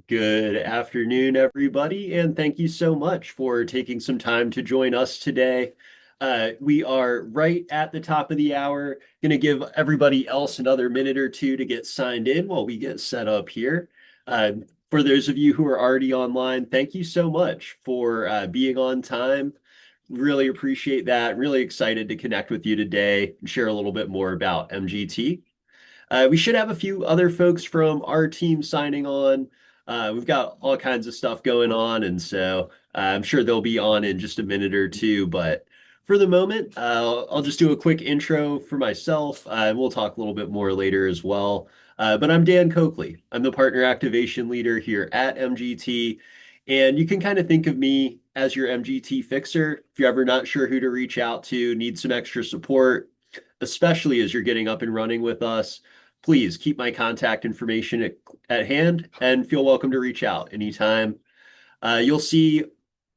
Good afternoon, everybody, and thank you so much for taking some time to join us today. We are right at the top of the hour. Going to give everybody else another minute or two to get signed in while we get set up here. Uh, for those of you who are already online, thank you so much for being on time. Really appreciate that. Really excited to connect with you today and share a little bit more about MGT. We should have a few other folks from our team signing on. We've got all kinds of stuff going on, and so I'm sure they'll be on in just a minute or two. But for the moment, I'll just do a quick intro for myself. We'll talk a little bit more later as well. But I'm Dan Coakley. I'm the partner activation leader here at MGT, and you can kind of think of me as your MGT fixer. If you're ever not sure who to reach out to, need some extra support, especially as you're getting up and running with us, please keep my contact information at hand and feel welcome to reach out anytime. You'll see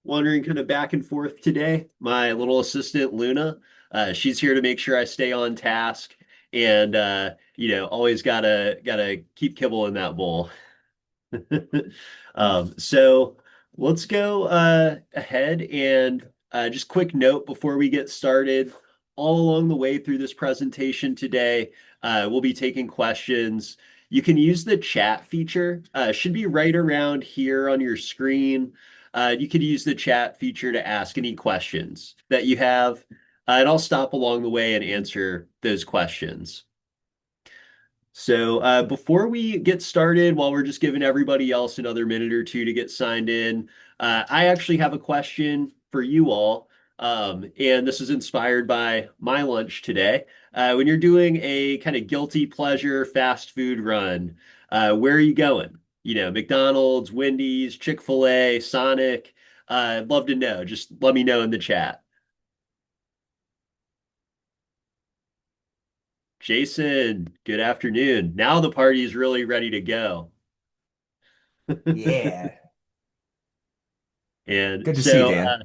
wandering kind of back and forth today, my little assistant, Luna. She's here to make sure I stay on task and always gotta keep kibble in that bowl. So let's go ahead and just quick note before we get started. All along the way through this presentation today, we'll be taking questions. You can use the chat feature. Should be right around here on your screen. You could use the chat feature to ask any questions that you have, and I'll stop along the way and answer those questions. So before we get started, while we're just giving everybody else another minute or two to get signed in, I actually have a question for you all. And this is inspired by my lunch today. When you're doing a kind of guilty pleasure fast food run, where are you going? McDonald's, Wendy's, Chick-fil-A, Sonic. I'd love to know. Just let me know in the chat. Jason, good afternoon. Now the party is really ready to go. Yeah. And Good to see you, so, Dan.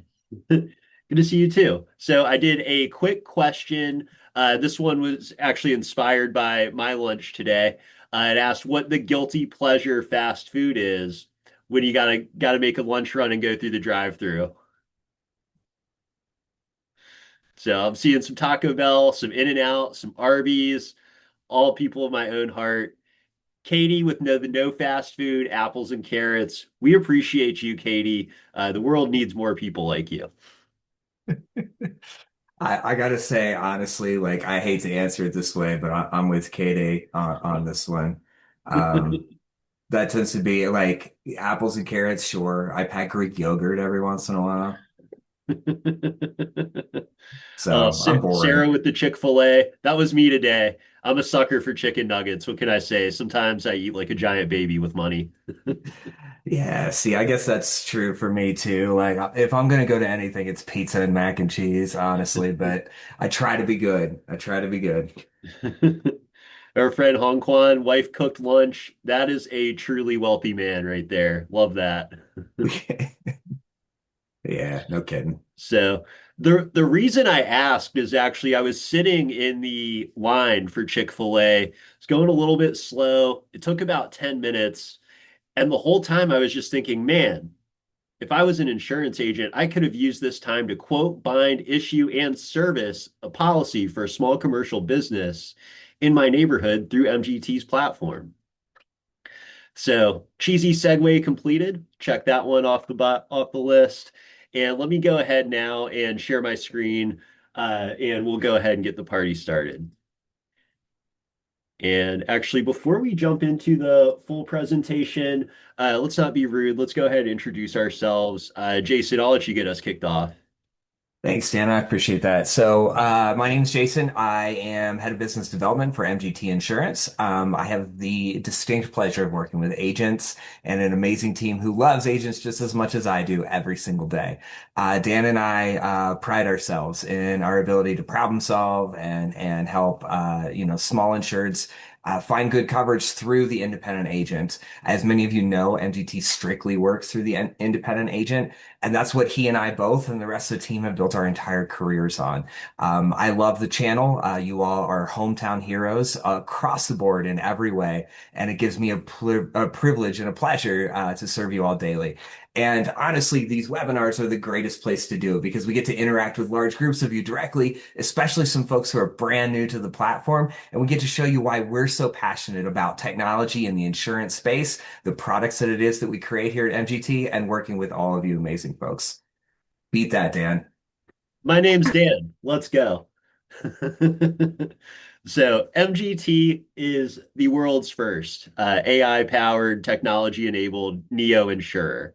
good to see you too. So, I did a quick question. This one was actually inspired by my lunch today. It asked what the guilty pleasure fast food is when you gotta make a lunch run and go through the drive-through. So, I'm seeing some Taco Bell, some In-N-Out, some Arby's, all people of my own heart. Katie with the no fast food, apples and carrots. We appreciate you, Katie. The world needs more people like you. I gotta say, honestly, like I hate to answer it this way, but I'm with Katie on this one. Um, that tends to be like apples and carrots, sure. I pack Greek yogurt every once in a while, so I'm Sarah boring. with the Chick-fil-A. That was me today. I'm a sucker for chicken nuggets. What can I say? Sometimes I eat like a giant baby with money. Yeah, see, I guess that's true for me too. Like if I'm gonna go to anything, it's pizza and mac and cheese, honestly, but I try to be good. I try to be good. Our friend Hong Kwan, wife cooked lunch. That is a truly wealthy man right there. Love that. Yeah, no kidding. So the reason I asked is actually I was sitting in the line for Chick-fil-A. It's going a little bit slow. It took about 10 minutes. And the whole time I was just thinking, man, if I was an insurance agent, I could have used this time to quote, bind, issue, and service a policy for a small commercial business in my neighborhood through MGT's platform. So cheesy segue completed. Check that one off the list. And let me go ahead now and share my screen, and we'll go ahead and get the party started. And actually, before we jump into the full presentation, let's not be rude. Let's go ahead and introduce ourselves. Jason, I'll let you get us kicked off. Thanks, Dan. I appreciate that. So, my name is Jason. I am head of business development for MGT Insurance. I have the distinct pleasure of working with agents and an amazing team who loves agents just as much as I do every single day. Dan and I pride ourselves in our ability to problem solve and help small insureds find good coverage through the independent agent. As many of you know, MGT strictly works through the independent agent, and that's what he and I both and the rest of the team have built our entire careers on. I love the channel. You all are hometown heroes across the board in every way, and it gives me a privilege and a pleasure to serve you all daily. And honestly, these webinars are the greatest place to do it because we get to interact with large groups of you directly, especially some folks who are brand new to the platform. And we get to show you why we're so passionate about technology in the insurance space, the products that it is that we create here at MGT, and working with all of you amazing folks. Beat that, Dan. My name's Dan. Let's go. So, MGT is the world's first AI-powered, technology-enabled neo insurer.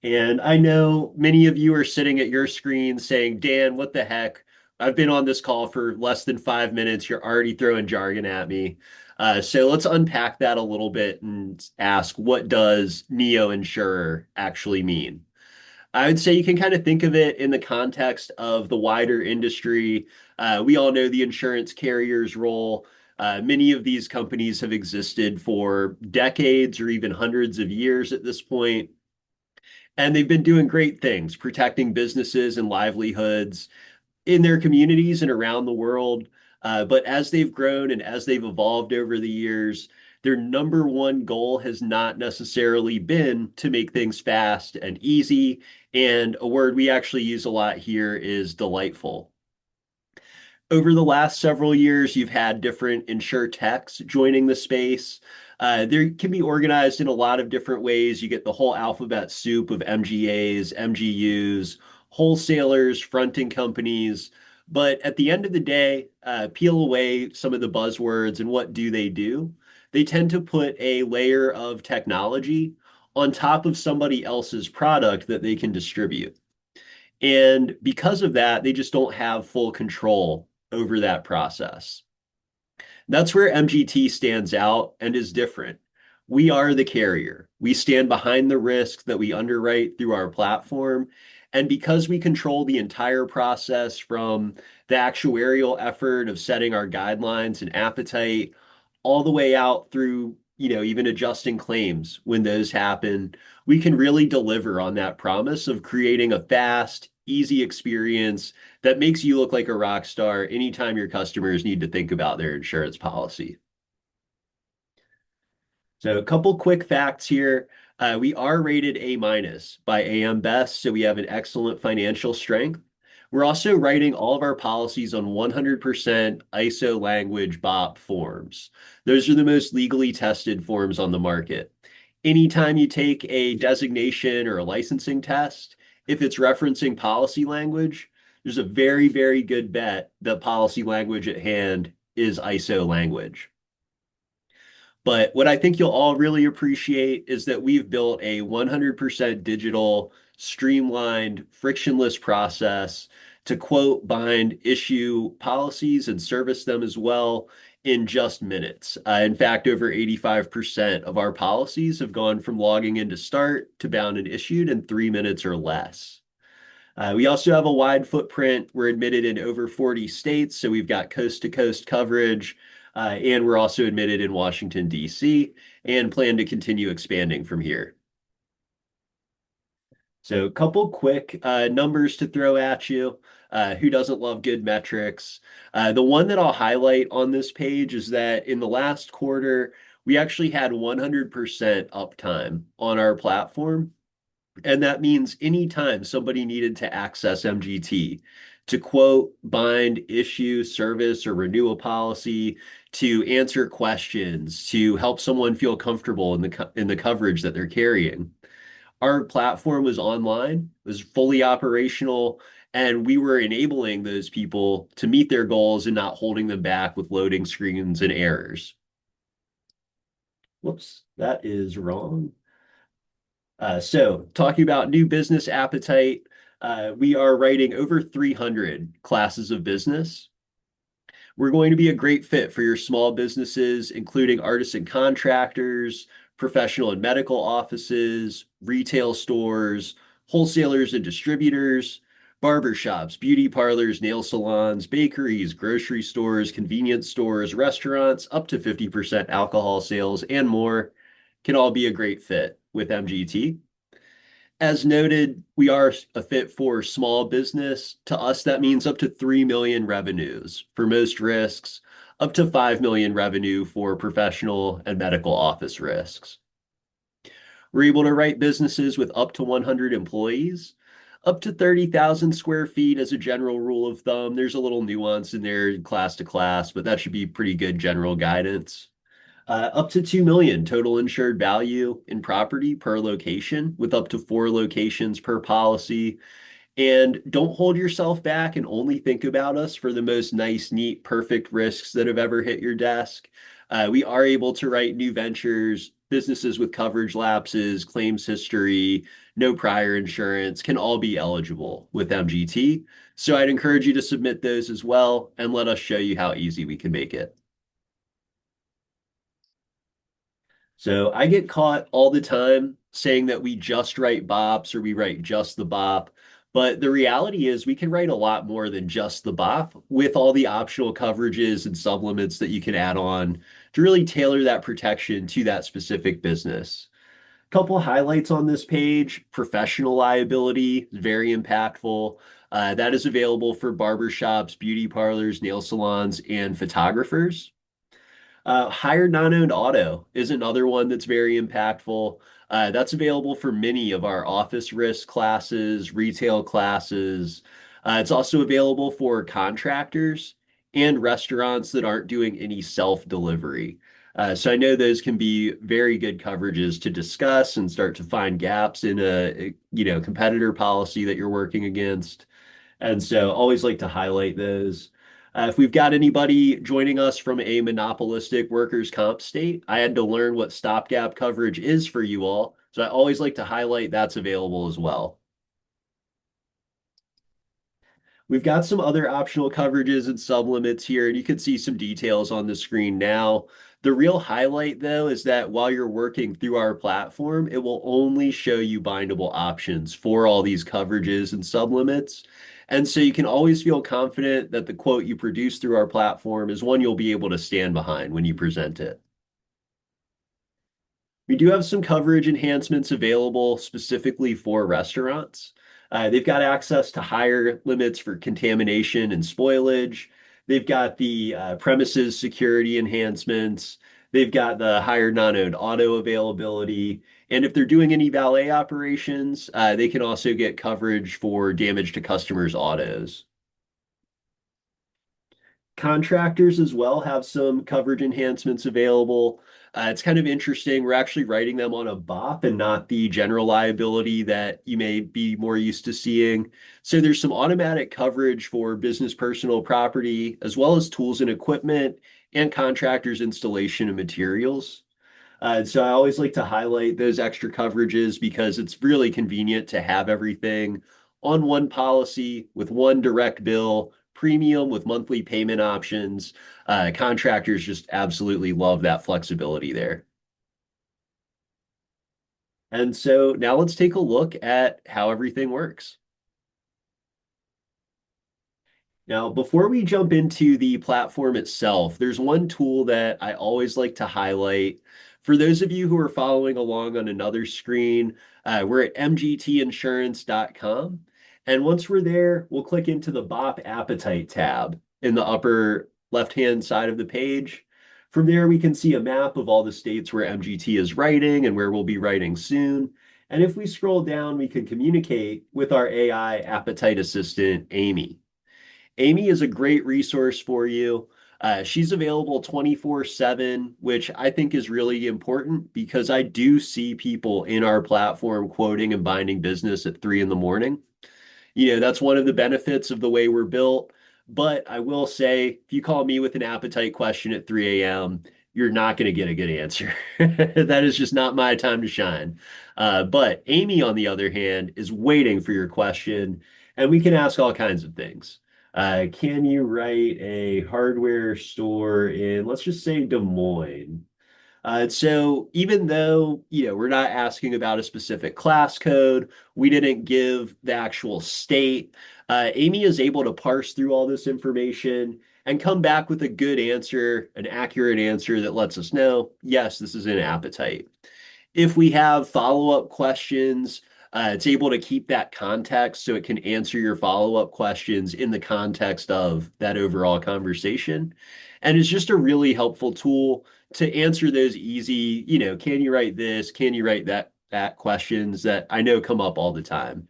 And I know many of you are sitting at your screen saying, Dan, what the heck? I've been on this call for less than 5 minutes. You're already throwing jargon at me. So let's unpack that a little bit and ask, what does neo insurer actually mean? I would say you can kind of think of it in the context of the wider industry. We all know the insurance carrier's role. Many of these companies have existed for decades or even hundreds of years at this point. And they've been doing great things, protecting businesses and livelihoods in their communities and around the world. But as they've grown and as they've evolved over the years, their number one goal has not necessarily been to make things fast and easy. And a word we actually use a lot here is delightful. Over the last several years, you've had different insure techs joining the space. They can be organized in a lot of different ways. You get the whole alphabet soup of MGAs, MGUs, wholesalers, fronting companies. But at the end of the day, peel away some of the buzzwords and what do they do? They tend to put a layer of technology on top of somebody else's product that they can distribute. And because of that, they just don't have full control over that process. That's where MGT stands out and is different. We are the carrier. We stand behind the risk that we underwrite through our platform. And because we control the entire process from the actuarial effort of setting our guidelines and appetite all the way out through, even adjusting claims when those happen, we can really deliver on that promise of creating a fast, easy experience that makes you look like a rock star anytime your customers need to think about their insurance policy. So a couple quick facts here. We are rated A minus by AM Best, so we have an excellent financial strength. We're also writing all of our policies on 100% ISO language BOP forms. Those are the most legally tested forms on the market. Anytime you take a designation or a licensing test, if it's referencing policy language, there's a very, very good bet that policy language at hand is ISO language. But what I think you'll all really appreciate is that we've built a 100% digital, streamlined, frictionless process to quote, bind, issue policies and service them as well in just minutes. In fact, over 85% of our policies have gone from logging in to start to bound and issued in 3 minutes or less. We also have a wide footprint. We're admitted in over 40 states, so we've got coast to coast coverage. And we're also admitted in Washington, D.C., and plan to continue expanding from here. So, a couple quick numbers to throw at you. Who doesn't love good metrics? The one that I'll highlight on this page is that in the last quarter, we actually had 100% uptime on our platform. And that means anytime somebody needed to access MGT to quote, bind, issue, service, or renew a policy, to answer questions, to help someone feel comfortable in the coverage that they're carrying. Our platform was online, was fully operational, and we were enabling those people to meet their goals and not holding them back with loading screens and errors. Whoops, that is wrong. So talking about new business appetite, we are writing over 300 classes of business. We're going to be a great fit for your small businesses, including artists and contractors, professional and medical offices, retail stores, wholesalers and distributors. Barbershops, beauty parlors, nail salons, bakeries, grocery stores, convenience stores, restaurants, up to 50% alcohol sales, and more can all be a great fit with MGT. As noted, we are a fit for small business. To us, that means up to 3 million revenues for most risks, up to 5 million revenue for professional and medical office risks. We're able to write businesses with up to 100 employees, up to 30,000 square feet as a general rule of thumb. There's a little nuance in there class to class, but that should be pretty good general guidance. Up to 2 million total insured value in property per location, with up to 4 locations per policy. And don't hold yourself back and only think about us for the most nice, neat, perfect risks that have ever hit your desk. We are able to write new ventures, businesses with coverage lapses, claims history, no prior insurance can all be eligible with MGT. So I'd encourage you to submit those as well and let us show you how easy we can make it. So I get caught all the time saying that we just write bops or we write just the bop. But the reality is we can write a lot more than just the bop with all the optional coverages and supplements that you can add on to really tailor that protection to that specific business. Couple highlights on this page. Professional liability, very impactful. That is available for barbershops, beauty parlors, nail salons, and photographers. Hired non-owned auto is another one that's very impactful. That's available for many of our office risk classes, retail classes. It's also available for contractors and restaurants that aren't doing any self-delivery. So I know those can be very good coverages to discuss and start to find gaps in a competitor policy that you're working against. And so always like to highlight those. If we've got anybody joining us from a monopolistic workers' comp state, I had to learn what stopgap coverage is for you all. So I always like to highlight that's available as well. We've got some other optional coverages and sublimits here, and you can see some details on the screen now. The real highlight, though, is that while you're working through our platform, it will only show you bindable options for all these coverages and sublimits. And so you can always feel confident that the quote you produce through our platform is one you'll be able to stand behind when you present it. We do have some coverage enhancements available specifically for restaurants. They've got access to higher limits for contamination and spoilage. They've got the premises security enhancements. They've got the higher non-owned auto availability. And if they're doing any valet operations, they can also get coverage for damage to customers' autos. Contractors as well have some coverage enhancements available. It's kind of interesting. We're actually writing them on a BOP and not the general liability that you may be more used to seeing. So there's some automatic coverage for business personal property, as well as tools and equipment and contractors' installation of materials. So I always like to highlight those extra coverages because it's really convenient to have everything on one policy with one direct bill, premium with monthly payment options. Contractors just absolutely love that flexibility there. And so now let's take a look at how everything works. Now, before we jump into the platform itself, there's one tool that I always like to highlight. For those of you who are following along on another screen, we're at mgtinsurance.com. And once we're there, we'll click into the BOP Appetite tab in the upper left-hand side of the page. From there, we can see a map of all the states where MGT is writing and where we'll be writing soon. And if we scroll down, we can communicate with our AI appetite assistant, Amy. Amy is a great resource for you. She's available 24/7, which I think is really important because I do see people in our platform quoting and binding business at 3 in the morning. That's one of the benefits of the way we're built. But I will say, if you call me with an appetite question at 3 a.m., you're not going to get a good answer. That is just not my time to shine. But Amy, on the other hand, is waiting for your question, and we can ask all kinds of things. Can you write a hardware store in, let's just say, Des Moines? So even though, we're not asking about a specific class code, we didn't give the actual state. Amy is able to parse through all this information and come back with a good answer, an accurate answer that lets us know, yes, this is an appetite. If we have follow-up questions, it's able to keep that context so it can answer your follow-up questions in the context of that overall conversation. And it's just a really helpful tool to answer those easy, can you write this? Can you write that questions that I know come up all the time.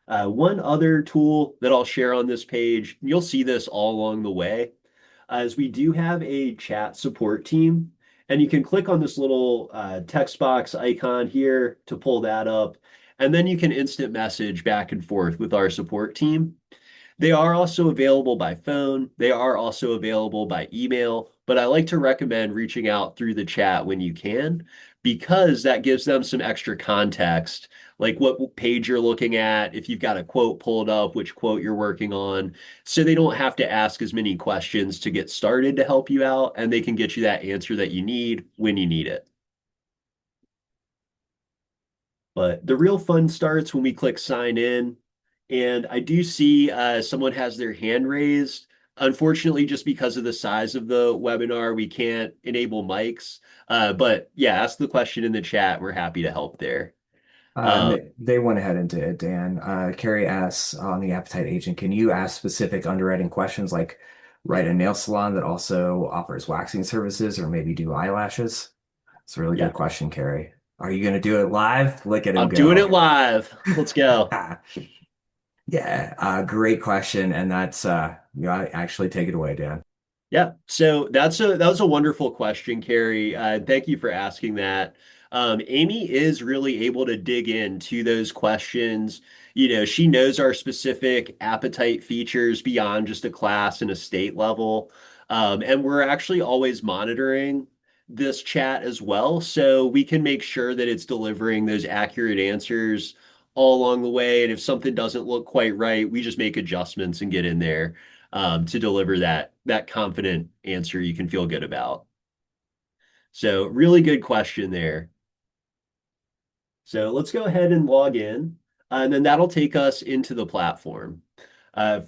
One other tool that I'll share on this page, you'll see this all along the way, is we do have a chat support team. And you can click on this little text box icon here to pull that up. And then you can instant message back and forth with our support team. They are also available by phone. They are also available by email, but I like to recommend reaching out through the chat when you can, because that gives them some extra context, like what page you're looking at, if you've got a quote pulled up, which quote you're working on, so they don't have to ask as many questions to get started to help you out, and they can get you that answer that you need when you need it. But the real fun starts when we click sign in. And I do see someone has their hand raised. Unfortunately, just because of the size of the webinar, we can't enable mics. But yeah, ask the question in the chat. We're happy to help there. And Uh, they went ahead and did it, Dan. Carrie asks on the Appetite agent, can you ask specific underwriting questions like write a nail salon that also offers waxing services or maybe do eyelashes? It's a really good yeah, question, Carrie. Are you going to do it live? Look at him I'm doing it go. live. Let's go. Yeah, great question. And that's, actually take it away, Dan. Yeah, so that was a wonderful question, Carrie. Thank you for asking that. Amy is really able to dig into those questions. She knows our specific appetite features beyond just a class and a state level. And we're actually always monitoring this chat as well, so we can make sure that it's delivering those accurate answers all along the way. And if something doesn't look quite right, we just make adjustments and get in there to deliver that confident answer you can feel good about. So really good question there. So let's go ahead and log in, and then that'll take us into the platform.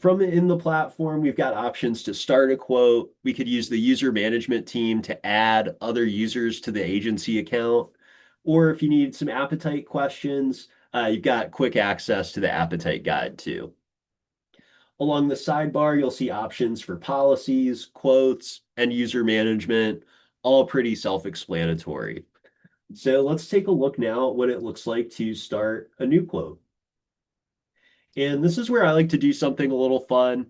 From in the platform, we've got options to start a quote. We could use the user management team to add other users to the agency account. Or if you need some appetite questions, you've got quick access to the appetite guide too. Along the sidebar, you'll see options for policies, quotes, and user management, all pretty self-explanatory. So let's take a look now at what it looks like to start a new quote. And this is where I like to do something a little fun.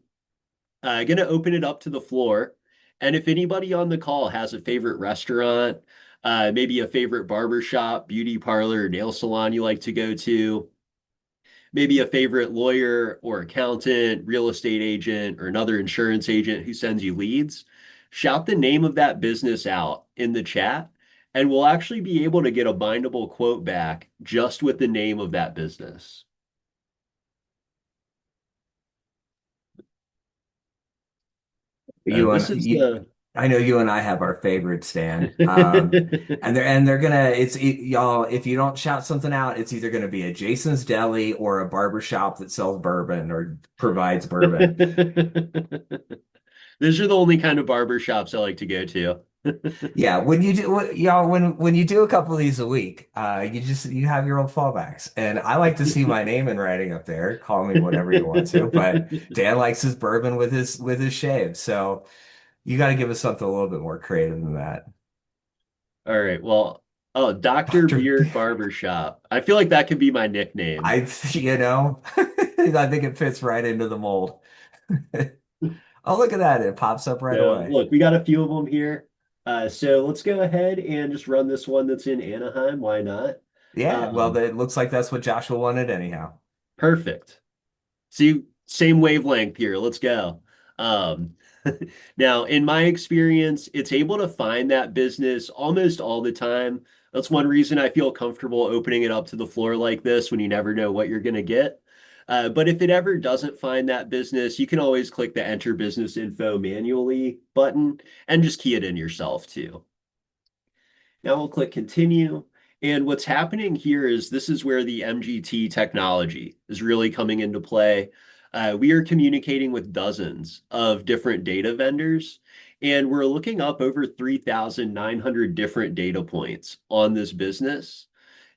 I'm going to open it up to the floor. And if anybody on the call has a favorite restaurant, maybe a favorite barber shop, beauty parlor, nail salon you like to go to, maybe a favorite lawyer or accountant, real estate agent, or another insurance agent who sends you leads, shout the name of that business out in the chat, and we'll actually be able to get a bindable quote back just with the name of that business. You This and is you, the I know you and I have our favorites, Dan. And they're gonna y'all. If you don't shout something out, it's either gonna be a Jason's Deli or a barber shop that sells bourbon or provides bourbon. Those are the only kind of barber shops I like to go to. Yeah, when you do y'all when you do a couple of these a week, you have your old fallbacks. And I like to see my name in writing up there. Call me whatever you want to, but Dan likes his bourbon with his shave. So you got to give us something a little bit more creative than that. All right. Well, oh, Dr. Dr. Beard Barbershop. I feel like that could be my nickname. I, I think it fits right into the mold. Oh, look at that. It pops up right So, away. look, we got a few of them here. So let's go ahead and just run this one that's in Anaheim. Why not? Yeah, well, Um, it looks like that's what Joshua wanted anyhow. Perfect. See, same wavelength here. Let's go. Um, now, in my experience, it's able to find that business almost all the time. That's one reason I feel comfortable opening it up to the floor like this when you never know what you're going to get. But if it ever doesn't find that business, you can always click the enter business info manually button and just key it in yourself too. Now we'll click continue. And what's happening here is this is where the MGT technology is really coming into play. We are communicating with dozens of different data vendors, and we're looking up over 3,900 different data points on this business.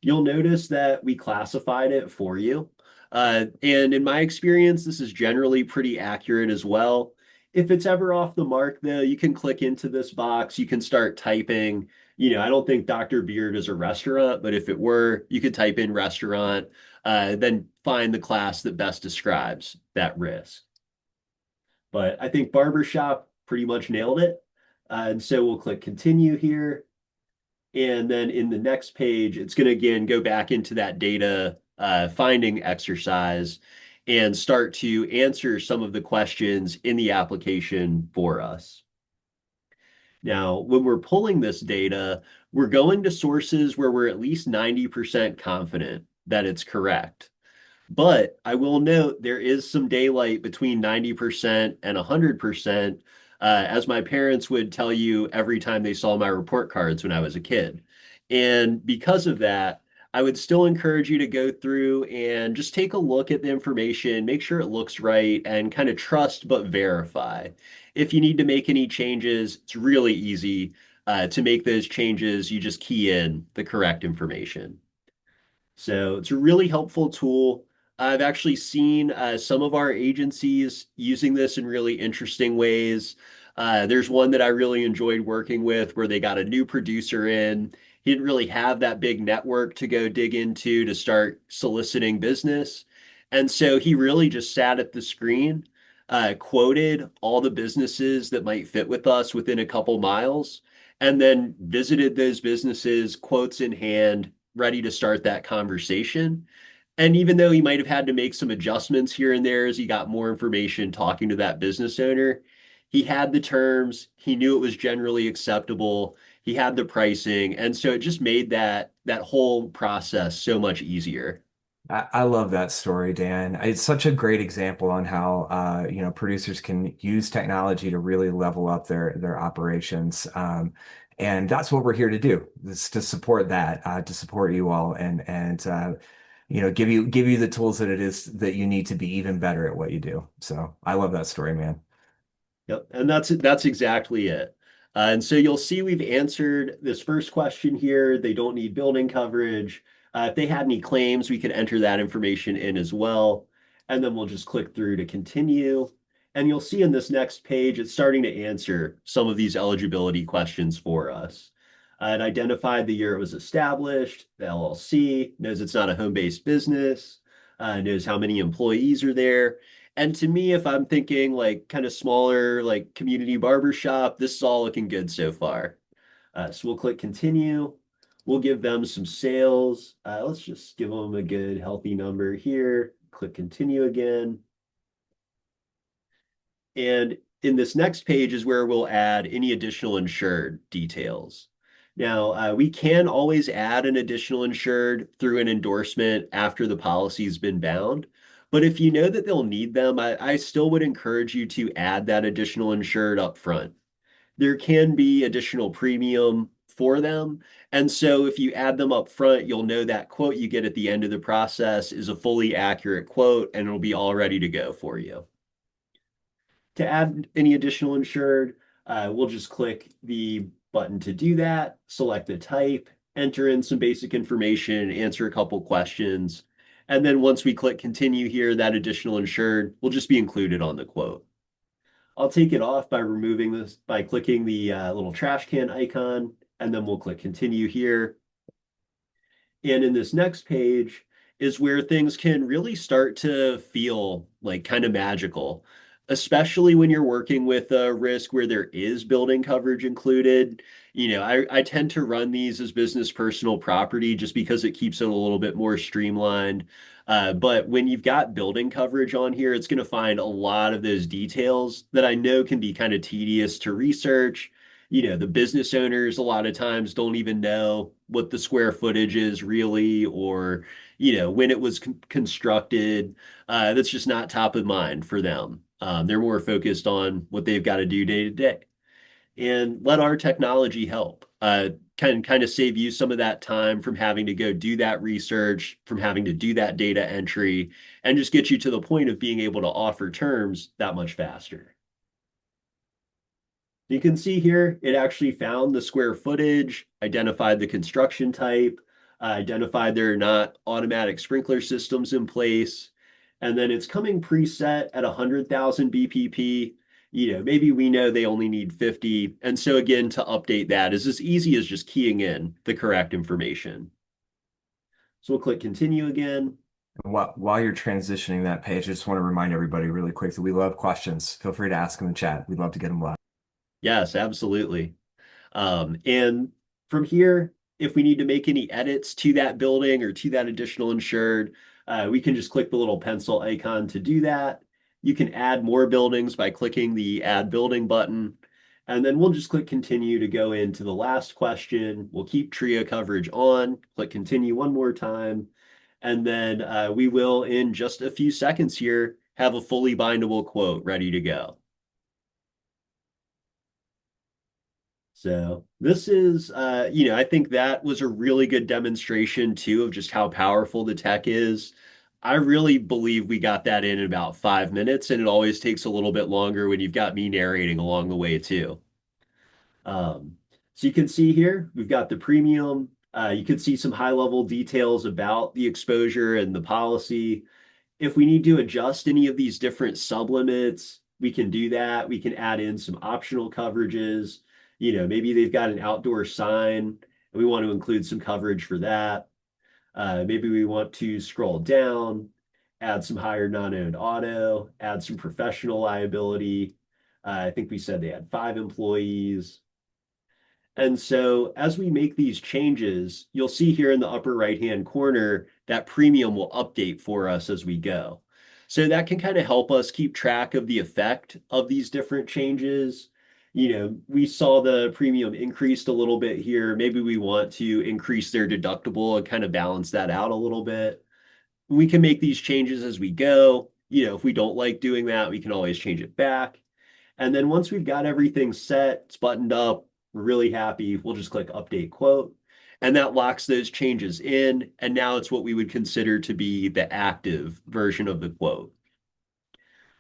You'll notice that we classified it for you. And in my experience, this is generally pretty accurate as well. If it's ever off the mark, though, you can click into this box, you can start typing. I don't think Dr. Beard is a restaurant, but if it were, you could type in restaurant, then find the class that best describes that risk. But I think barbershop pretty much nailed it. And so we'll click continue here. And then in the next page, it's going to again go back into that data finding exercise and start to answer some of the questions in the application for us. Now, when we're pulling this data, we're going to sources where we're at least 90% confident that it's correct. But I will note there is some daylight between 90% and 100%, as my parents would tell you every time they saw my report cards when I was a kid. And because of that, I would still encourage you to go through and just take a look at the information, make sure it looks right, and kind of trust but verify. If you need to make any changes, it's really easy to make those changes. You just key in the correct information. So it's a really helpful tool. I've actually seen some of our agencies using this in really interesting ways. There's one that I really enjoyed working with where they got a new producer in. He didn't really have that big network to go dig into to start soliciting business. And so he really just sat at the screen, quoted all the businesses that might fit with us within a couple miles, and then visited those businesses, quotes in hand, ready to start that conversation. And even though he might have had to make some adjustments here and there as he got more information talking to that business owner, he had the terms, he knew it was generally acceptable, he had the pricing, and so it just made that whole process so much easier. I love that story, Dan. It's such a great example on how producers can use technology to really level up their operations. And that's what we're here to do, is to support that, to support you all, and give you the tools that it is that you need to be even better at what you do. So I love that story, man. Yep, and that's exactly it. And so you'll see we've answered this first question here. They don't need building coverage. If they had any claims, we could enter that information in as well. And then we'll just click through to continue. And you'll see in this next page, it's starting to answer some of these eligibility questions for us. It identified the year it was established, the LLC, knows it's not a home-based business, knows how many employees are there. And to me, if I'm thinking like kind of smaller, like community barber shop, this is all looking good so far. So we'll click continue. We'll give them some sales. Let's just give them a good healthy number here. Click continue again. And in this next page is where we'll add any additional insured details. Now, we can always add an additional insured through an endorsement after the policy's been bound. But if you know that they'll need them, I still would encourage you to add that additional insured up front. There can be additional premium for them. And so if you add them up front, you'll know that quote you get at the end of the process is a fully accurate quote and it'll be all ready to go for you. To add any additional insured, we'll just click the button to do that, select the type, enter in some basic information, answer a couple questions. And then once we click continue here, that additional insured will just be included on the quote. I'll take it off by removing this, by clicking the little trash can icon, and then we'll click continue here. And in this next page is where things can really start to feel like kind of magical, especially when you're working with a risk where there is building coverage included. I tend to run these as business personal property just because it keeps it a little bit more streamlined. But when you've got building coverage on here, it's going to find a lot of those details that I know can be kind of tedious to research. The business owners a lot of times don't even know what the square footage is really, or, when it was constructed. That's just not top of mind for them. They're more focused on what they've got to do day to day and let our technology help. can kind of save you some of that time from having to go do that research, from having to do that data entry, and just get you to the point of being able to offer terms that much faster. You can see here, it actually found the square footage, identified the construction type, identified there are not automatic sprinkler systems in place, and then it's coming preset at 100,000 BPP. Maybe we know they only need 50. And so again, to update that is as easy as just keying in the correct information. So we'll click continue again. While you're transitioning that page, I just want to remind everybody really quick that we love questions. Feel free to ask in the chat. We'd love to get them live. Yes, absolutely. And from here, if we need to make any edits to that building or to that additional insured, we can just click the little pencil icon to do that. You can add more buildings by clicking the add building button. And then we'll just click continue to go into the last question. We'll keep TRIA coverage on, click continue one more time. And then we will, in just a few seconds here, have a fully bindable quote ready to go. So this is, I think that was a really good demonstration too of just how powerful the tech is. I really believe we got that in about 5 minutes, and it always takes a little bit longer when you've got me narrating along the way too. Um, so you can see here, we've got the premium. You can see some high level details about the exposure and the policy. If we need to adjust any of these different sublimits, we can do that. We can add in some optional coverages. Maybe they've got an outdoor sign and we want to include some coverage for that. Maybe we want to scroll down, add some higher non-owned auto, add some professional liability. I think we said they had 5 employees. And so as we make these changes, you'll see here in the upper right-hand corner that premium will update for us as we go. So that can kind of help us keep track of the effect of these different changes. We saw the premium increased a little bit here. Maybe we want to increase their deductible and kind of balance that out a little bit. We can make these changes as we go. If we don't like doing that, we can always change it back. And then once we've got everything set, it's buttoned up, we're really happy, we'll just click update quote. And that locks those changes in. And now it's what we would consider to be the active version of the quote.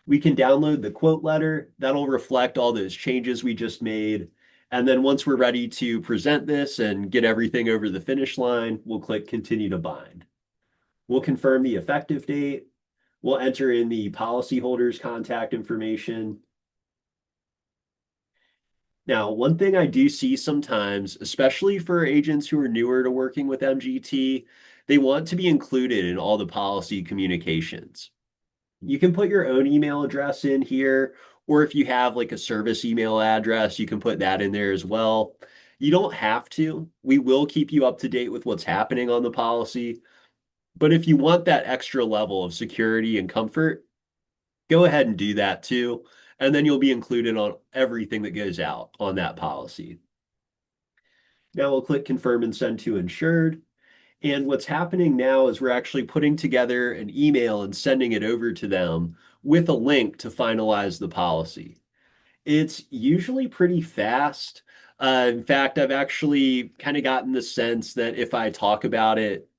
We can download the quote letter. That'll reflect all those changes we just made. And then once we're ready to present this and get everything over the finish line, we'll click continue to bind. We'll confirm the effective date. We'll enter in the policyholder's contact information. Now, one thing I do see sometimes, especially for agents who are newer to working with MGT, they want to be included in all the policy communications. You can put your own email address in here, or if you have like a service email address, you can put that in there as well. You don't have to. We will keep you up to date with what's happening on the policy. But if you want that extra level of security and comfort, go ahead and do that too. And then you'll be included on everything that goes out on that policy. Now we'll click confirm and send to insured. And what's happening now is we're actually putting together an email and sending it over to them with a link to finalize the policy. It's usually pretty fast. In fact, I've actually kind of gotten the sense that if I talk about it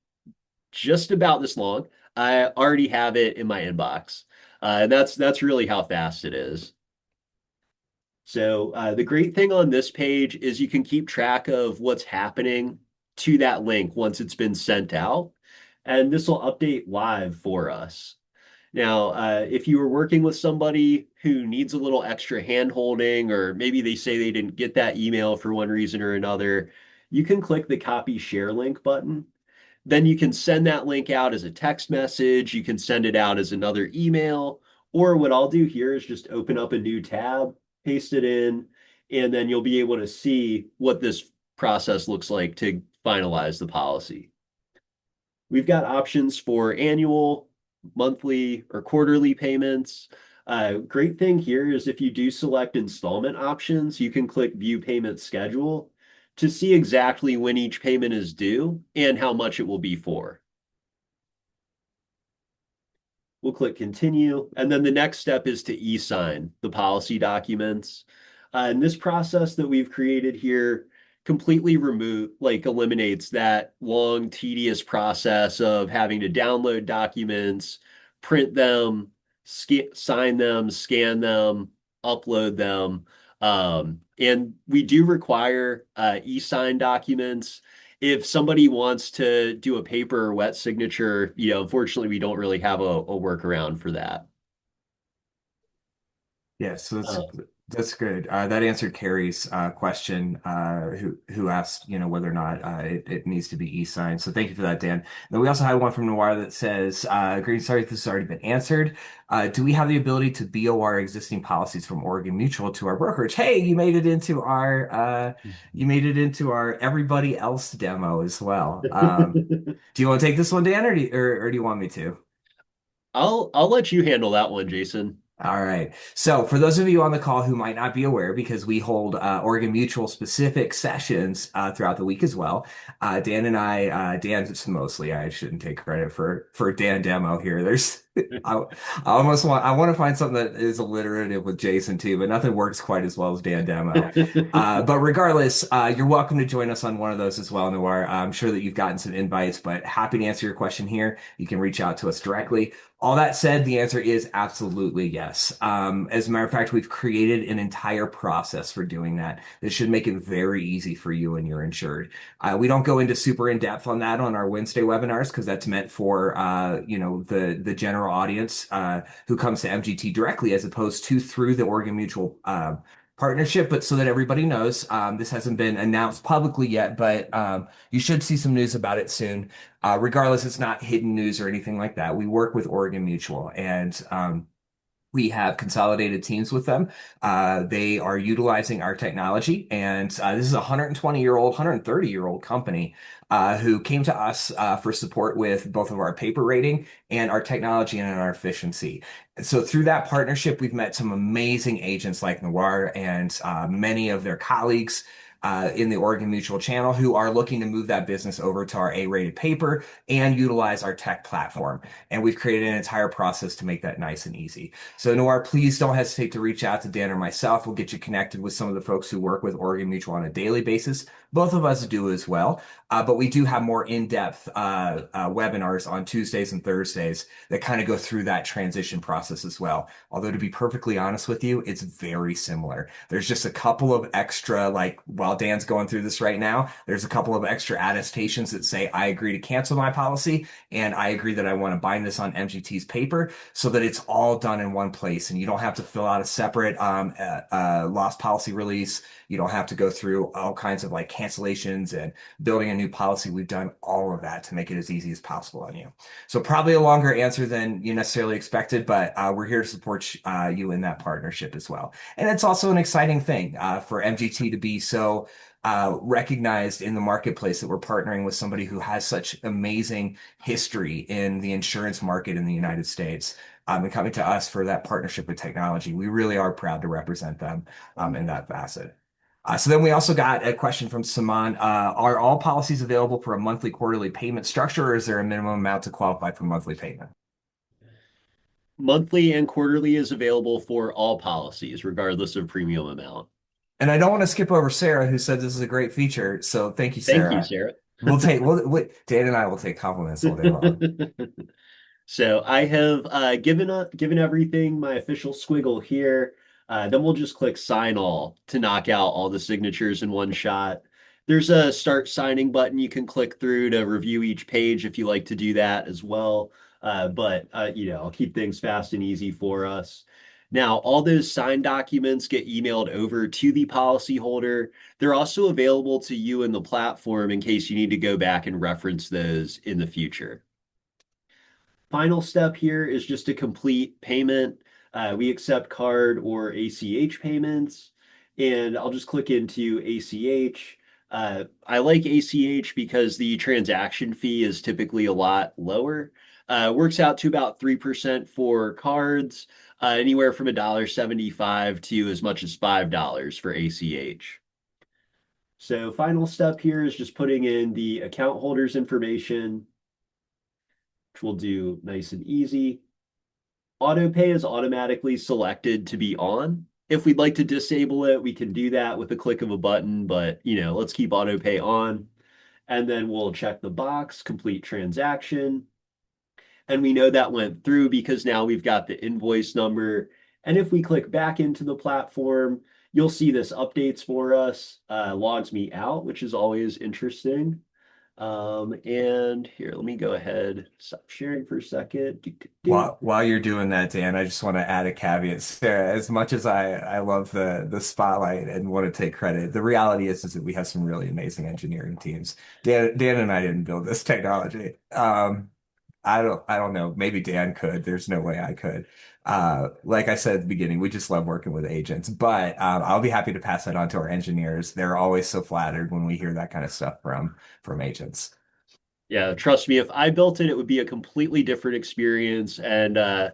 just about this long, I already have it in my inbox. And that's really how fast it is. So the great thing on this page is you can keep track of what's happening to that link once it's been sent out, and this will update live for us. Now, if you were working with somebody who needs a little extra hand holding, or maybe they say they didn't get that email for one reason or another, you can click the copy share link button. Then you can send that link out as a text message. You can send it out as another email. Or what I'll do here is just open up a new tab, paste it in, and then you'll be able to see what this process looks like to finalize the policy. We've got options for annual, monthly, or quarterly payments. Great thing here is if you do select installment options, you can click view payment schedule to see exactly when each payment is due and how much it will be for. We'll click continue, and then the next step is to e-sign the policy documents. In this process that we've created here, completely eliminates that long, tedious process of having to download documents, print them, sign them, scan them, upload them. And we do require e-sign documents. If somebody wants to do a paper or wet signature, unfortunately, we don't really have a workaround for that. Yeah, so Uh, that's good. That answered Carrie's question, who asked, whether or not it needs to be e-signed. So thank you for that, Dan. Then we also had one from Noir that says, "Great, sorry if this has already been answered. Do we have the ability to BOR existing policies from Oregon Mutual to our brokerage?" Hey, you made it into our everybody else demo as well. Do you want to take this one, Dan, or do you want me to? I'll let you handle that one, Jason. All right. So, for those of you on the call who might not be aware, because we hold Oregon Mutual specific sessions throughout the week as well, Dan and Dan's mostly. I shouldn't take credit for Dan demo here. I, I want to find something that is alliterative with Jason too, but nothing works quite as well as Dan demo. But regardless, you're welcome to join us on one of those as well, Noir. I'm sure that you've gotten some invites, but happy to answer your question here. You can reach out to us directly. All that said, the answer is absolutely yes. As a matter of fact, we've created an entire process for doing that. This should make it very easy for you and your insured. We don't go into super in depth on that on our Wednesday webinars because that's meant for the general audience who comes to MGT directly, as opposed to through the Oregon Mutual partnership. But so that everybody knows, this hasn't been announced publicly yet, but you should see some news about it soon. Regardless, it's not hidden news or anything like that. We work with Oregon Mutual, and we have consolidated teams with them. They are utilizing our technology, and this is a 120-year-old, 130-year-old company who came to us for support with both of our paper rating and our technology and our efficiency. So through that partnership, we've met some amazing agents like Noir and many of their colleagues in the Oregon Mutual channel who are looking to move that business over to our A-rated paper and utilize our tech platform. And we've created an entire process to make that nice and easy. So Noir, please don't hesitate to reach out to Dan or myself. We'll get you connected with some of the folks who work with Oregon Mutual on a daily basis. Both of us do as well. But we do have more in-depth webinars on Tuesdays and Thursdays that kind of go through that transition process as well. Although to be perfectly honest with you, it's very similar. There's just a couple of extra, like while Dan's going through this right now, there's a couple of extra attestations that say, I agree to cancel my policy and I agree that I want to bind this on MGT's paper so that it's all done in one place and you don't have to fill out a separate lost policy release. You don't have to go through all kinds of like cancellations and building a new policy. We've done all of that to make it as easy as possible on you. So probably a longer answer than you necessarily expected, but we're here to support you in that partnership as well. And it's also an exciting thing for MGT to be so recognized in the marketplace that we're partnering with somebody who has such amazing history in the insurance market in the United States. And coming to us for that partnership with technology, we really are proud to represent them in that facet. So then we also got a question from Saman. Are all policies available for a monthly, quarterly payment structure, or is there a minimum amount to qualify for monthly payment? Monthly and quarterly is available for all policies, regardless of premium amount. And I don't want to skip over Sarah, who said this is a great feature. So thank you, Thank you, Sarah. Sarah. Dan and I will take compliments all day long. So I have given everything my official squiggle here. Then we'll just click sign all to knock out all the signatures in one shot. There's a start signing button you can click through to review each page if you like to do that as well. But I'll keep things fast and easy for us. Now, all those signed documents get emailed over to the policyholder. They're also available to you in the platform in case you need to go back and reference those in the future. Final step here is just to complete payment. We accept card or ACH payments, and I'll just click into ACH. I like ACH because the transaction fee is typically a lot lower. Works out to about 3% for cards, anywhere from $1.75 to as much as $5 for ACH. So final step here is just putting in the account holder's information, which we'll do nice and easy. Auto pay is automatically selected to be on. If we'd like to disable it, we can do that with a click of a button, but let's keep auto pay on. And then we'll check the box, complete transaction. And we know that went through because now we've got the invoice number. And if we click back into the platform, you'll see this updates for us, logs me out, which is always interesting. And here, let me go ahead, stop sharing for a second. Do, do, do. While you're doing that, Dan, I just want to add a caveat. Sarah, as much as I love the spotlight and want to take credit, the reality is that we have some really amazing engineering teams. Dan and I didn't build this technology. I don't know. Maybe Dan could. There's no way I could. Like I said at the beginning, we just love working with agents, but I'll be happy to pass that on to our engineers. They're always so flattered when we hear that kind of stuff from agents. Yeah, trust me, if I built it, it would be a completely different experience and it'd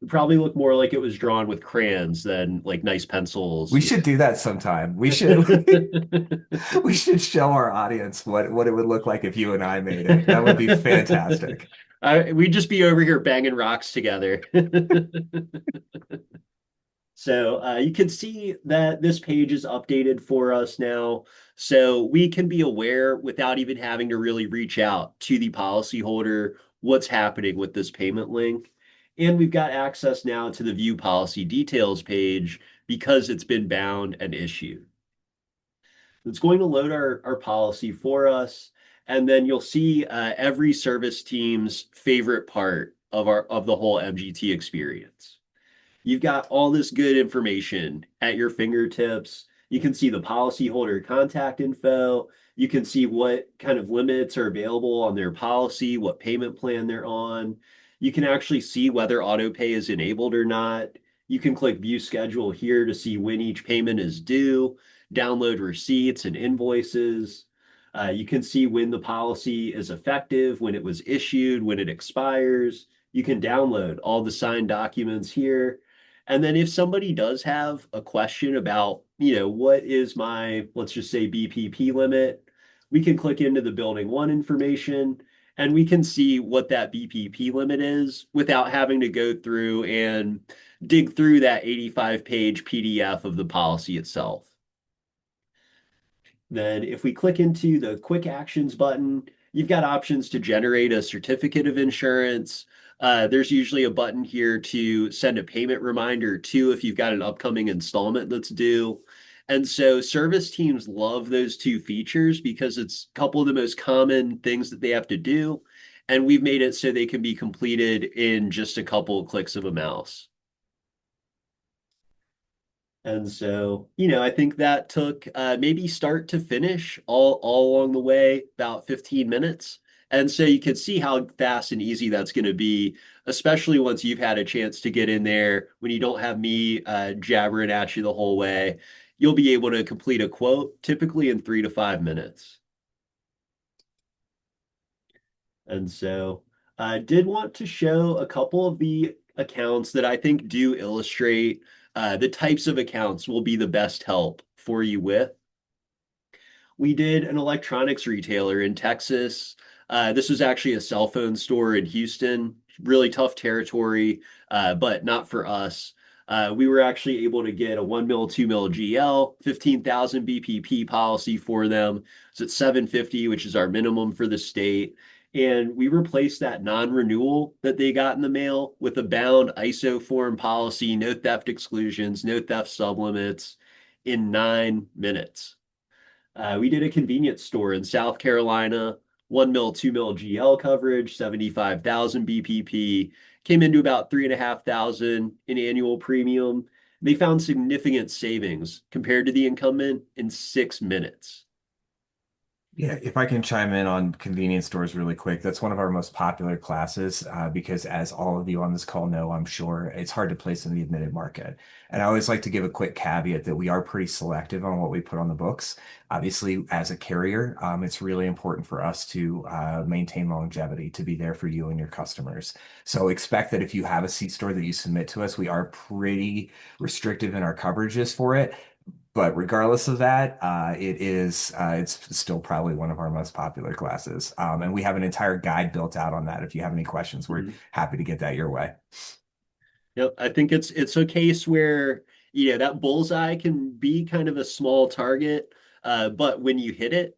probably look more like it was drawn with crayons than like nice pencils. We should do that sometime. We should we should show our audience what it would look like if you and I made it. That would be fantastic. We'd just be over here banging rocks together. So you can see that this page is updated for us now. So we can be aware without even having to really reach out to the policyholder what's happening with this payment link. And we've got access now to the view policy details page because it's been bound and issued. It's going to load our policy for us. And then you'll see every service team's favorite part of the whole MGT experience. You've got all this good information at your fingertips. You can see the policyholder contact info. You can see what kind of limits are available on their policy, what payment plan they're on. You can actually see whether auto pay is enabled or not. You can click view schedule here to see when each payment is due, download receipts and invoices. You can see when the policy is effective, when it was issued, when it expires. You can download all the signed documents here. And then if somebody does have a question about, what is my, let's just say BPP limit, we can click into the building one information and we can see what that BPP limit is without having to go through and dig through that 85-page PDF of the policy itself. Then if we click into the quick actions button, you've got options to generate a certificate of insurance. There's usually a button here to send a payment reminder too if you've got an upcoming installment that's due. And so service teams love those two features because it's a couple of the most common things that they have to do. And we've made it so they can be completed in just a couple of clicks of a mouse. And so, I think that took maybe start to finish all along the way about 15 minutes. And so you can see how fast and easy that's going to be, especially once you've had a chance to get in there when you don't have me jabbering at you the whole way. You'll be able to complete a quote typically in 3 to 5 minutes. And so I did want to show a couple of the accounts that I think do illustrate the types of accounts will be the best help for you with. We did an electronics retailer in Texas. This was actually a cell phone store in Houston, really tough territory, but not for us. We were actually able to get a 1 mil, 2 mil GL, 15,000 BPP policy for them. It's at 750, which is our minimum for the state. And we replaced that non-renewal that they got in the mail with a bound ISO form policy, no theft exclusions, no theft sublimits in 9 minutes. We did a convenience store in South Carolina, 1 mil, 2 mil GL coverage, 75,000 BPP, came into about 3,500 in annual premium. They found significant savings compared to the incumbent in 6 minutes. Yeah, if I can chime in on convenience stores really quick, that's one of our most popular classes because, as all of you on this call know, I'm sure it's hard to place in the admitted market. And I always like to give a quick caveat that we are pretty selective on what we put on the books. Obviously, as a carrier, it's really important for us to maintain longevity, to be there for you and your customers. So expect that if you have a seat store that you submit to us, we are pretty restrictive in our coverages for it. But regardless of that, it's still probably one of our most popular classes. And we have an entire guide built out on that. If you have any questions, we're happy to get that your way. Yep, I think it's a case where That bullseye can be kind of a small target, but when you hit it,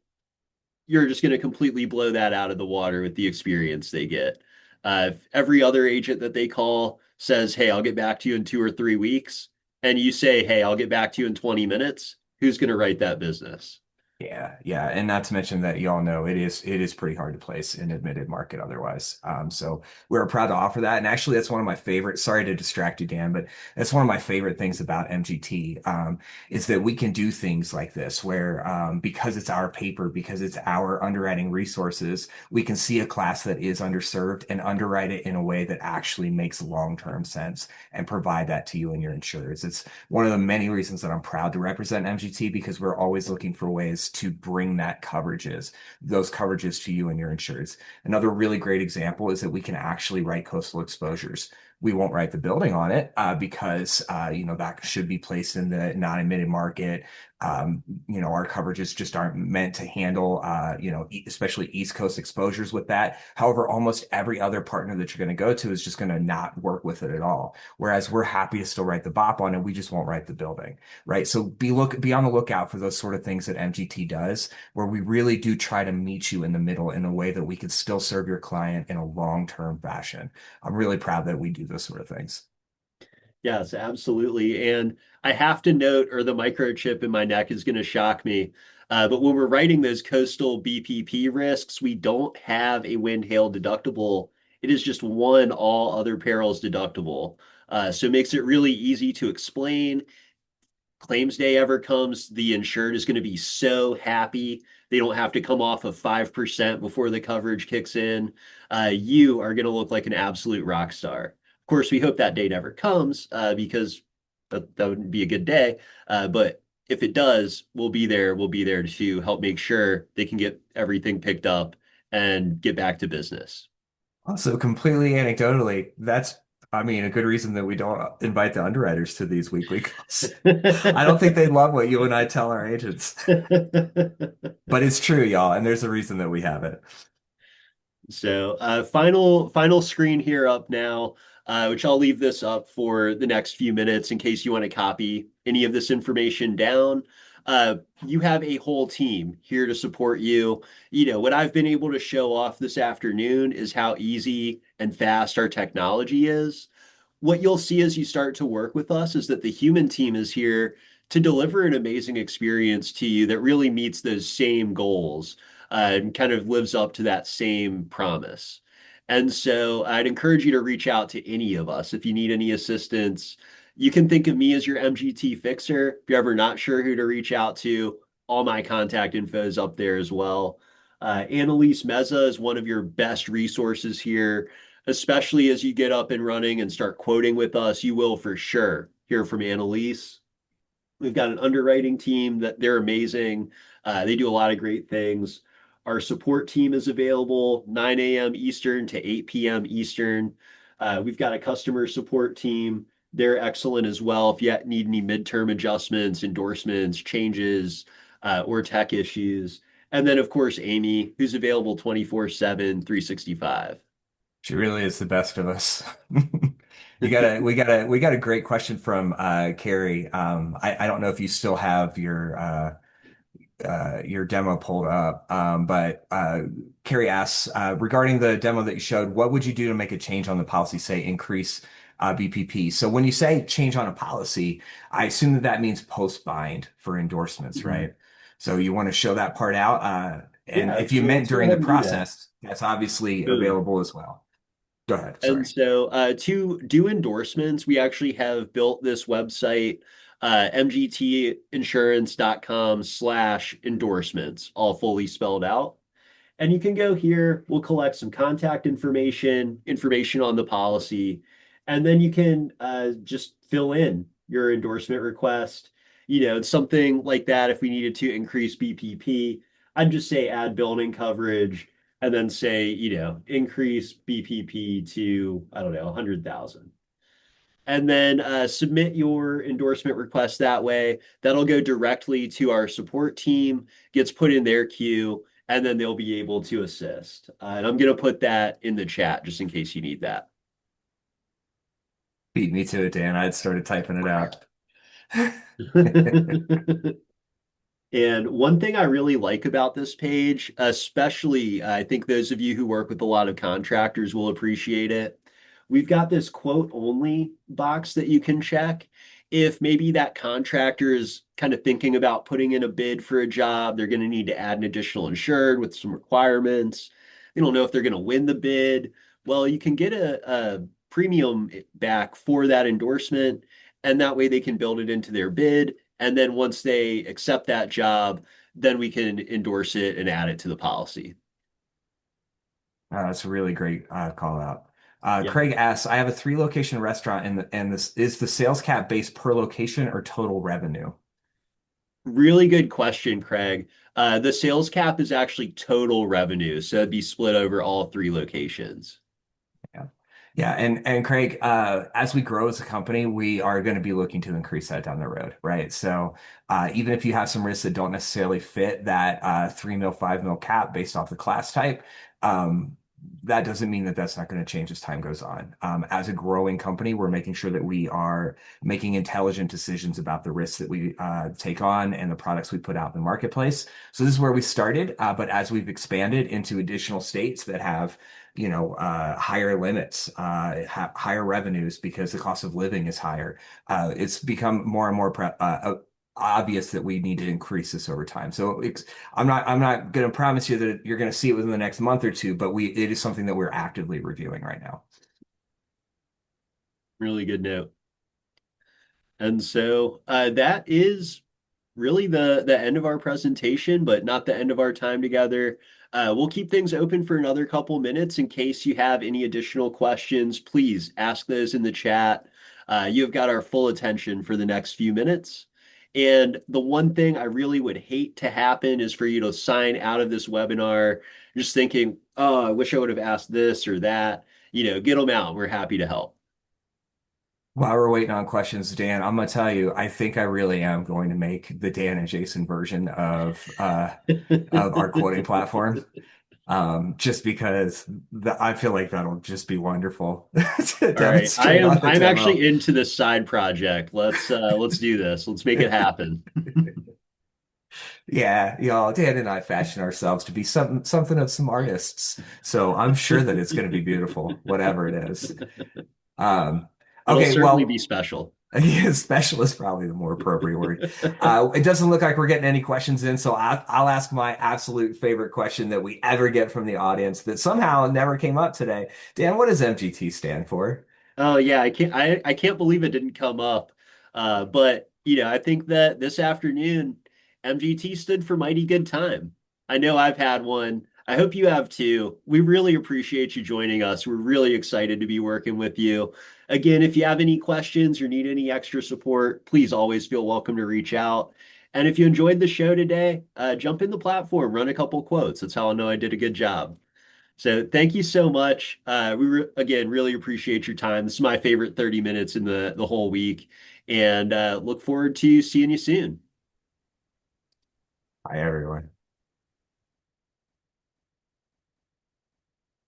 you're just going to completely blow that out of the water with the experience they get. If every other agent that they call says, "Hey, I'll get back to you in 2 or 3 weeks," and you say, "Hey, I'll get back to you in 20 minutes," who's going to write that business? Yeah, yeah, and not to mention that you all know it is pretty hard to place in admitted market otherwise. So we're proud to offer that, and actually, that's one of my favorite. Sorry to distract you, Dan, but that's one of my favorite things about MGT is that we can do things like this, where because it's our paper, because it's our underwriting resources, we can see a class that is underserved and underwrite it in a way that actually makes long-term sense and provide that to you and your insurers. It's one of the many reasons that I'm proud to represent MGT because we're always looking for ways to bring those coverages to you and your insureds. Another really great example is that we can actually write coastal exposures. We won't write the building on it because that should be placed in the non-admitted market. Our coverages just aren't meant to handle especially East Coast exposures with that. However, almost every other partner that you're going to go to is just going to not work with it at all. Whereas we're happy to still write the BOP on it, we just won't write the building, right? So be on the lookout for those sort of things that MGT does, where we really do try to meet you in the middle in a way that we can still serve your client in a long-term fashion. I'm really proud that we do those sort of things. Yes, absolutely. And I have to note, or the microchip in my neck is going to shock me. But when we're writing those coastal BPP risks, we don't have a wind hail deductible. It is just one all other perils deductible. So it makes it really easy to explain. Claims day ever comes, the insured is going to be so happy. They don't have to come off of 5% before the coverage kicks in. You are going to look like an absolute rock star. Of course, we hope that day never comes because that wouldn't be a good day. But if it does, we'll be there. We'll be there to help make sure they can get everything picked up and get back to business. Also, completely anecdotally, I mean, a good reason that we don't invite the underwriters to these weekly calls. I don't think they love what you and I tell our agents, but it's true, y'all, and there's a reason that we have it. So, final screen here up now, which I'll leave this up for the next few minutes in case you want to copy any of this information down. You have a whole team here to support you. What I've been able to show off this afternoon is how easy and fast our technology is. What you'll see as you start to work with us is that the human team is here to deliver an amazing experience to you that really meets those same goals and kind of lives up to that same promise. And so I'd encourage you to reach out to any of us if you need any assistance. You can think of me as your MGT fixer. If you're ever not sure who to reach out to, all my contact info is up there as well. Annalise Meza is one of your best resources here, especially as you get up and running and start quoting with us. You will for sure hear from Annalise. We've got an underwriting team that they're amazing. They do a lot of great things. Our support team is available 9 a.m. Eastern to 8 p.m. Eastern. We've got a customer support team. They're excellent as well. If you need any midterm adjustments, endorsements, changes, or tech issues. And then, of course, Amy, who's available 24/7, 365. She really is the best of us. We got a great question from Carrie. I don't know if you still have your demo pulled up. But Carrie asks, regarding the demo that you showed, what would you do to make a change on the policy, say increase BPP? So when you say change on a policy, I assume that that means post bind for endorsements, Mhm. right? So you want to show that part out. And Yeah, if you so meant let's go during the ahead and do that. process, that's obviously Boom. available as well. Go ahead. And Sorry. so to do endorsements, we actually have built this website, mgtinsurance.com/endorsements, all fully spelled out. And you can go here, we'll collect some contact information, information on the policy, and then you can just fill in your endorsement request. Something like that. If we needed to increase BPP, I'd just say add building coverage and then say, increase BPP to, I don't know, 100,000. And then submit your endorsement request that way. That'll go directly to our support team, gets put in their queue, and then they'll be able to assist. And I'm going to put that in the chat just in case you need that. Beat me to it, Dan. I'd started typing it out. And one thing I really like about this page, especially I think those of you who work with a lot of contractors will appreciate it. We've got this quote only box that you can check. If maybe that contractor is kind of thinking about putting in a bid for a job, they're going to need to add an additional insured with some requirements. They don't know if they're going to win the bid. Well, you can get a premium back for that endorsement, and that way they can build it into their bid. And then once they accept that job, then we can endorse it and add it to the policy. That's a really great call out. Yeah. Craig asks, I have a three location restaurant and this is the sales cap based per location or total revenue? Really good question, Craig. The sales cap is actually total revenue, so it'd be split over all three locations. Yeah. Yeah. And Craig, as we grow as a company, we are going to be looking to increase that down the road, right? So even if you have some risks that don't necessarily fit that 3 mil, 5 mil cap based off the class type, um, that doesn't mean that that's not going to change as time goes on. As a growing company, we're making sure that we are making intelligent decisions about the risks that we take on and the products we put out in the marketplace. So this is where we started, but as we've expanded into additional states that have higher limits, higher revenues because the cost of living is higher. It's become more and more obvious that we need to increase this over time. So I'm not going to promise you that you're going to see it within the next month or two, but it is something that we're actively reviewing right now. Really good note. And so that is really the end of our presentation, but not the end of our time together. We'll keep things open for another couple minutes in case you have any additional questions. Please ask those in the chat. You've got our full attention for the next few minutes. And the one thing I really would hate to happen is for you to sign out of this webinar just thinking, oh, I wish I would have asked this or that. Get them out. We're happy to help. While we're waiting on questions, Dan, I'm gonna tell you, I think I really am going to make the Dan and Jason version of our quoting platform. Just because I feel like that'll just be wonderful to All right. I demonstrate am on the I'm demo. actually into this side project. Let's do this. Let's make it happen. Yeah, Dan and I fashion ourselves to be something of some artists. So I'm sure that it's going to be beautiful, whatever it is. Um, It'll okay, certainly be well, special. yeah, special is probably the more appropriate word. It doesn't look like we're getting any questions in, so I'll ask my absolute favorite question that we ever get from the audience that somehow never came up today. Dan, what does MGT stand for? Oh yeah, I can't believe it didn't come up. But I think that this afternoon MGT stood for mighty good time. I know I've had one. I hope you have too. We really appreciate you joining us. We're really excited to be working with you. Again, if you have any questions or need any extra support, please always feel welcome to reach out. And if you enjoyed the show today, jump in the platform, run a couple quotes. That's how I know I did a good job. So thank you so much. Again really appreciate your time. This is my favorite 30 minutes in the whole week, and look forward to seeing you soon. Hi, everyone.